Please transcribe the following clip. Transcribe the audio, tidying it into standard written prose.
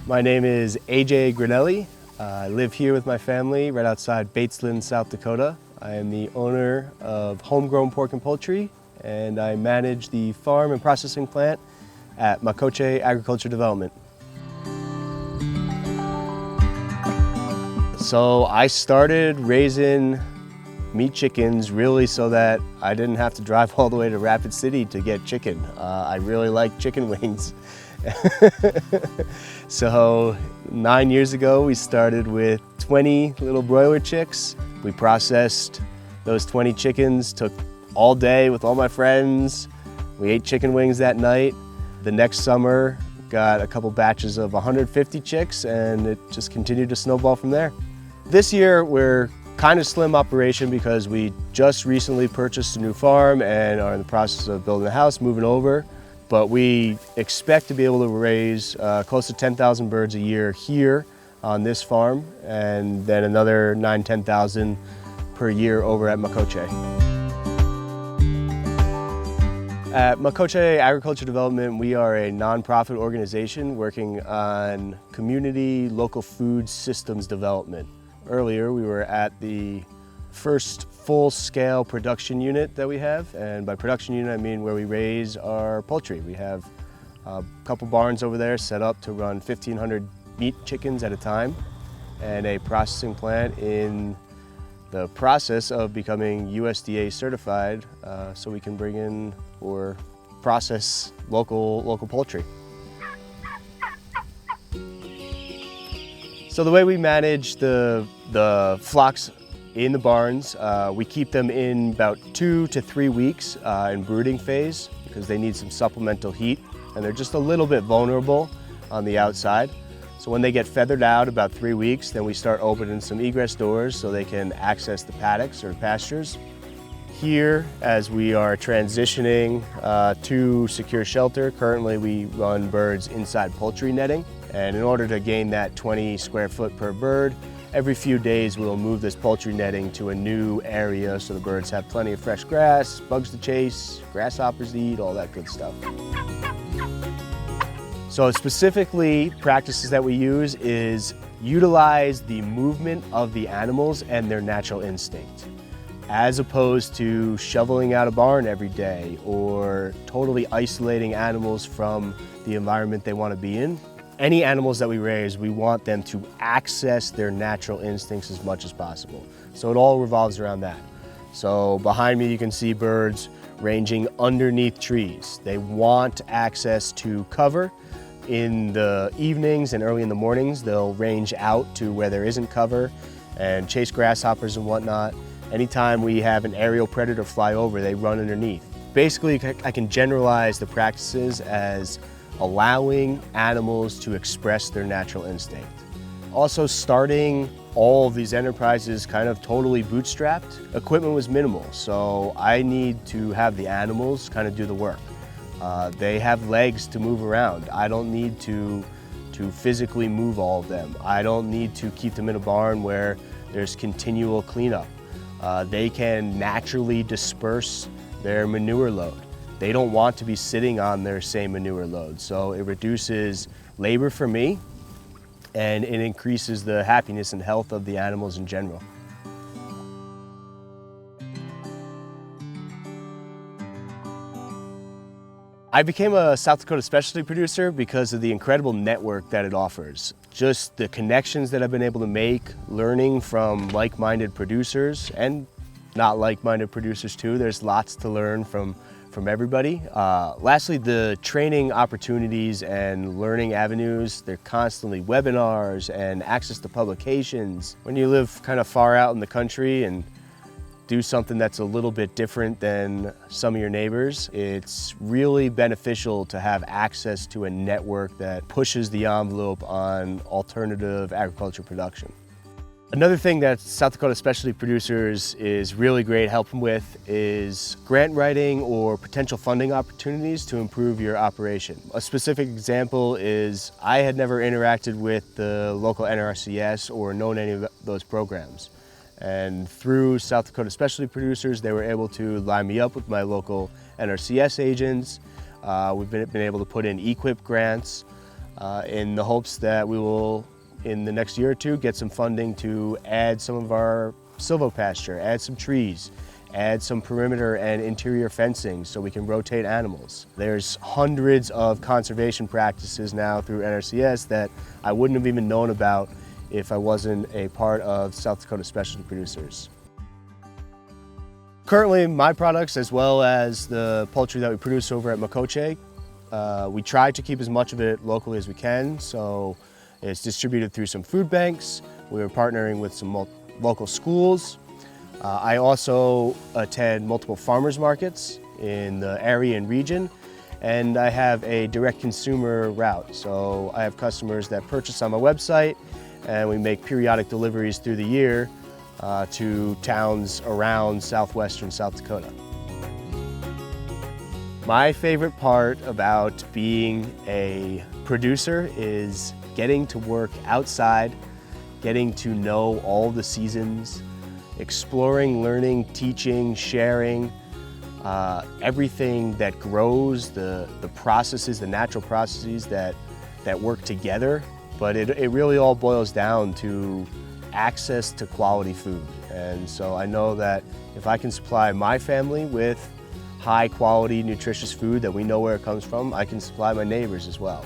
My name is AJ Grinelli. I live here with my family right outside Batesland, South Dakota. I am the owner of Homegrown Pork and Poultry, and I manage the farm and processing plant at Makoce Agriculture Development. So I started raising meat chickens really so that I didn't have to drive all the way to Rapid City to get chicken. I really like chicken wings. So 9 years ago we started with 20 little broiler chicks. We processed those 20 chickens, took all day with all my friends. We ate chicken wings that night. The next summer got a couple batches of 150 chicks, and it just continued to snowball from there. This year we're kind of slim operation because we just recently purchased a new farm and are in the process of building a house, moving over. But we expect to be able to raise close to 10,000 birds a year here on this farm, and then another 10,000 per year over at Makoce. At Makoce Agriculture Development, we are a nonprofit organization working on community local food systems development. Earlier, we were at the first full-scale production unit that we have, and by production unit I mean where we raise our poultry. We have a couple barns over there set up to run 1,500 meat chickens at a time, and a processing plant in the process of becoming USDA certified so we can bring in or process local poultry. So the way we manage the flocks in the barns, we keep them in about 2 to 3 weeks in brooding phase because they need some supplemental heat, and they're just a little bit vulnerable on the outside. So when they get feathered out about 3 weeks, then we start opening some egress doors so they can access the paddocks or pastures. Here, as we are transitioning to secure shelter, currently we run birds inside poultry netting, and in order to gain that 20 square foot per bird, every few days we'll move this poultry netting to a new area so the birds have plenty of fresh grass, bugs to chase, grasshoppers to eat, all that good stuff. So specifically, practices that we use is utilize the movement of the animals and their natural instinct, as opposed to shoveling out a barn every day or totally isolating animals from the environment they want to be in. Any animals that we raise, we want them to access their natural instincts as much as possible. So it all revolves around that. So behind me you can see birds ranging underneath trees. They want access to cover. In the evenings and early in the mornings, they'll range out to where there isn't cover and chase grasshoppers and whatnot. Anytime we have an aerial predator fly over, they run underneath. Basically, I can generalize the practices as allowing animals to express their natural instinct. Also, starting all of these enterprises kind of totally bootstrapped, equipment was minimal, so I need to have the animals kind of do the work. They have legs to move around. I don't need to physically move all of them. I don't need to keep them in a barn where there's continual cleanup. They can naturally disperse their manure load. They don't want to be sitting on their same manure load, so it reduces labor for me and it increases the happiness and health of the animals in general. I became a South Dakota specialty producer because of the incredible network that it offers. Just the connections that I've been able to make, learning from like-minded producers and not like-minded producers too. There's lots to learn from everybody. Lastly, the training opportunities and learning avenues. They're constantly webinars and access to publications. When you live kind of far out in the country and do something that's a little bit different than some of your neighbors, it's really beneficial to have access to a network that pushes the envelope on alternative agriculture production. Another thing that South Dakota specialty producers is really great helping with is grant writing or potential funding opportunities to improve your operation. A specific example is I had never interacted with the local NRCS or known any of those programs. And through South Dakota specialty producers, they were able to line me up with my local NRCS agents. We've been able to put in EQIP grants. in the hopes that we will, in the next year or two, get some funding to add some of our silvopasture, add some trees, add some perimeter and interior fencing so we can rotate animals. There's hundreds of conservation practices now through NRCS that I wouldn't have even known about if I wasn't a part of South Dakota Specialty Producers. Currently, my products, as well as the poultry that we produce over at Makoce, we try to keep as much of it locally as we can, so it's distributed through some food banks. We're partnering with some local schools. I also attend multiple farmers markets in the area and region, and I have a direct consumer route. So I have customers that purchase on my website, and we make periodic deliveries through the year to towns around southwestern South Dakota. My favorite part about being a producer is getting to work outside, getting to know all the seasons, exploring, learning, teaching, sharing, everything that grows, the processes, the natural processes that work together. But it really all boils down to access to quality food. And so I know that if I can supply my family with high quality, nutritious food that we know where it comes from, I can supply my neighbors as well.